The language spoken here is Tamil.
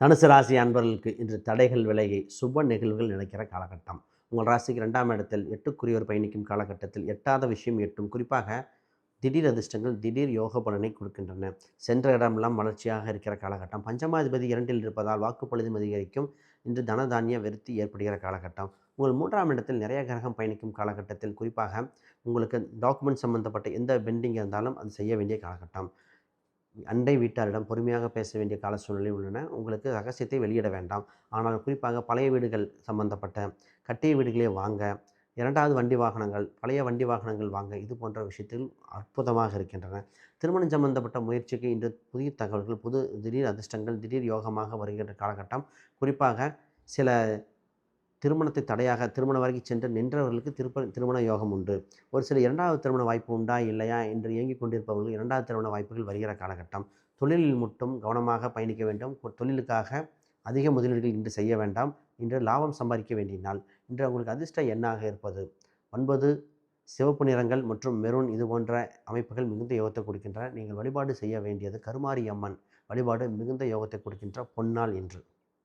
தனுசு ராசி அன்பர்களுக்கு இன்று தடைகள் விலகி சுப நிகழ்வுகள் நினைக்கிற காலகட்டம். உங்கள் ராசிக்கு 2ஆம் இடத்தில் 8க்குரியவர் பயணிக்கும் காலகட்டத்தில் எட்டாத விஷயம் எட்டும். குறிப்பாக திடீர் அதிர்ஷ்டங்கள், திடீர் யோக பலனை கொடுக்கின்றன. சென்ற இடமெல்லாம் வளர்ச்சியாக இருக்கிற காலகட்டம். பஞ்சமாதிபதி 2இல் இருப்பதால் வாக்குப்பொழுதும் அதிகரிக்கும். இன்று தனதானிய விருத்தி ஏற்படுகிற காலகட்டம். உங்கள் 3ஆம் இடத்தில் நிறைய கிரகம் பயணிக்கும் காலகட்டத்தில் குறிப்பாக உங்களுக்கு டாக்குமெண்ட் சம்பந்தப்பட்ட எந்த பெண்டிங் இருந்தாலும் அது செய்ய வேண்டிய காலகட்டம். அண்டை வீட்டாரிடம் பொறுமையாக பேச வேண்டிய கால சூழ்நிலை உள்ளன. உங்களுக்கு ரகசியத்தை வெளியிட வேண்டாம். ஆனால் குறிப்பாக பழைய வீடுகள் சம்பந்தப்பட்ட கட்டிய வீடுகளே வாங்க, 2வது வண்டி வாகனங்கள், பழைய வண்டி வாகனங்கள் வாங்க, இது போன்ற விஷயத்தில் அற்புதமாக இருக்கின்றன. திருமணம் சம்பந்தப்பட்ட முயற்சிக்கு இன்று புதிய தகவல்கள், புது திடீர் அதிர்ஷ்டங்கள், திடீர் யோகமாக வருகின்ற காலகட்டம். குறிப்பாக சில திருமணத்தை தடையாக திருமணம் வரைக்கும் சென்று நின்றவர்களுக்கு திருமண யோகம் உண்டு. ஒரு சில 2வது திருமண வாய்ப்பு உண்டா இல்லையா என்று இயங்கிக் கொண்டிருப்பவர்கள் 2வது திருமண வாய்ப்புகள் வருகிற காலகட்டம். தொழிலில் மட்டும் கவனமாக பயணிக்க வேண்டும். தொழிலுக்காக அதிக முதலீடுகள் இன்று செய்ய வேண்டாம். இன்று லாபம் சம்பாதிக்க வேண்டிய நாள். இன்று உங்களுக்கு அதிர்ஷ்ட எண்ணாக இருப்பது 9, சிவப்பு நிறங்கள் மற்றும் மெரூன். இது போன்ற அமைப்புகள் மிகுந்த யோகத்தை கொடுக்கின்றன. நீங்கள் வழிபாடு செய்ய வேண்டியது கருமாரி அம்மன் வழிபாடு மிகுந்த யோகத்தை கொடுக்கின்ற பொன்னாள் இன்று.